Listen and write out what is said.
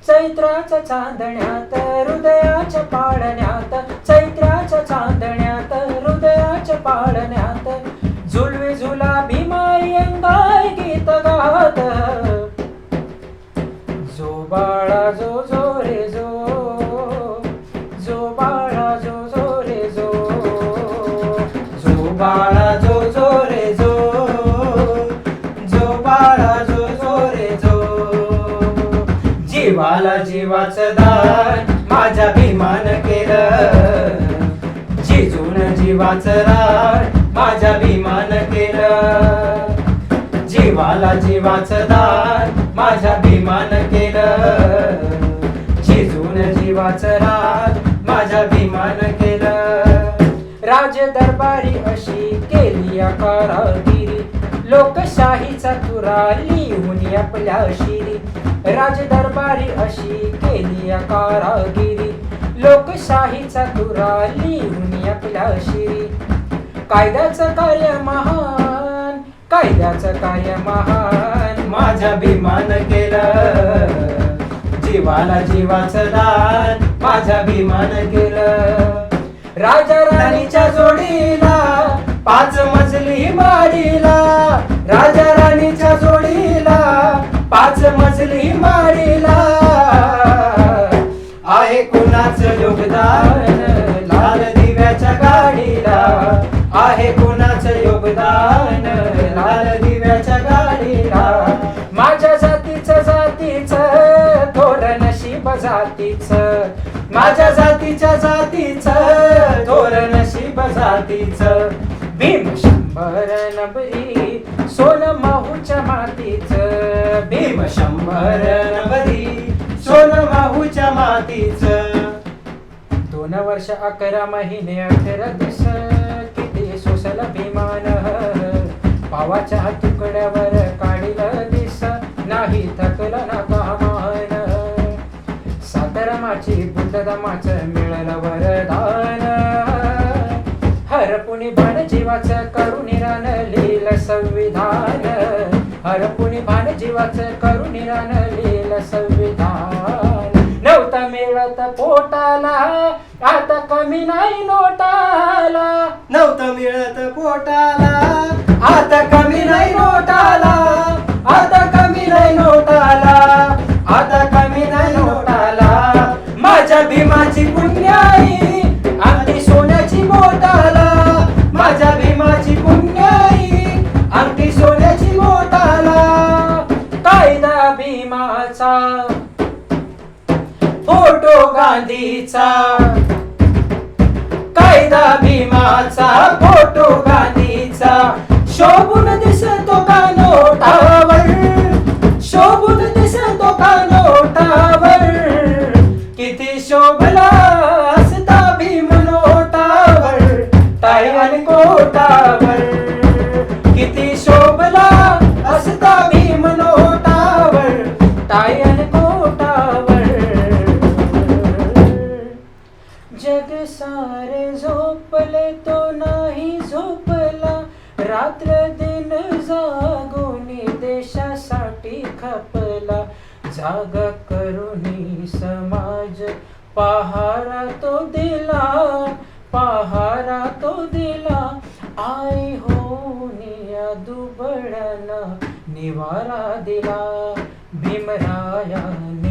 चैत्राच्या चांदण्यात हृदयाच्या पाळण्यात, चैत्राच्या चांदण्यात हृदयाच्या पाळण्यात, झुलवे झुला भीमाई अंगाई गीत गात. जो बाळा जो जो रे जो, जो बाळा जो जो रे जो, जो बाळा जो जो रे जो, जो बाळा जो जो रे जो. जीवाला जीवाचं दान माझ्या भीमान केलं, जिजून जीवाचं रान माझ्या भीमान केलं. जीवाला जीवाचं दान माझ्या भीमान केलं, जिजून जीवाचं रान माझ्या भीमान केलं. राज दरबारी अशी केली कारागिरी, लोकशाहीचा तुरा लिहून आपल्या शिरी. राज दरबारी अशी केली कारागिरी, लोकशाहीचा तुरा लिहून आपल्या शिरी. कायद्याचं कार्य महान, कायद्याचं कार्य महान माझ्या भीमान केलं. जीवाला जीवाचं दान माझ्या भीमान केलं. राजा राणीच्या जोडीला 5 मजली माडीला, राजा राणीच्या जोडीला 5 मजली माडीला. आहे कुणाचं योगदान लाल दिव्याच्या गाडीला, आहे कुणाचं योगदान लाल दिव्याच्या गाडीला. माझ्या जातीचं जातीचं थोर नशीब जातीचं, माझ्या जातीच्या जातीचं थोर नशीब जातीचं. भीम 100 नबरी सोन माहूच्या मातीचं, भीम 100 नबरी सोन माहूच्या मातीचं. 2 वर्ष 11 महिने 18 दिवस किती सोसल भीमान, पावाच्या तुकड्यावर काढील दिस नाही थकलं ना कामान. सातारामाची बुद्धदमाचं मिळलं वरदान, हरपुणी भान जीवाचं करून रानलेलं संविधान, हरपुणी भान जीवाचं करून रानलेलं संविधान. नव्हतं मिळत पोटाला आता कमी नाही नोटाला, नव्हतं मिळत पोटाला आता कमी नाही नोटाला, आता कमी नाही नोटाला, आता कमी नाही नोटाला. माझ्या भीमाची पुण्याई अंगठी सोन्याची बोटाला, माझ्या भीमाची पुण्याई अंगठी सोन्याची बोटाला. कायदा भीमाचा फोटो गांधीचा, कायदा भीमाचा फोटो गांधीचा. शोभून दिसतो का नोटावर, शोभून दिसतो का नोटावर. किती शोभला असता भीम नोटावर, टाय आणि कोटावर. किती शोभला असता भीम नोटावर, टाय आणि कोटावर. जग सारे झोपले तो नाही झोपला, रात्र दिन जागोनी देशासाठी खपला. जागा करुनी समाज पहारा तो दिला, पहारा तो दिला. आई होनी या दुबळ्यांना निवारा दिला भीमरायाने.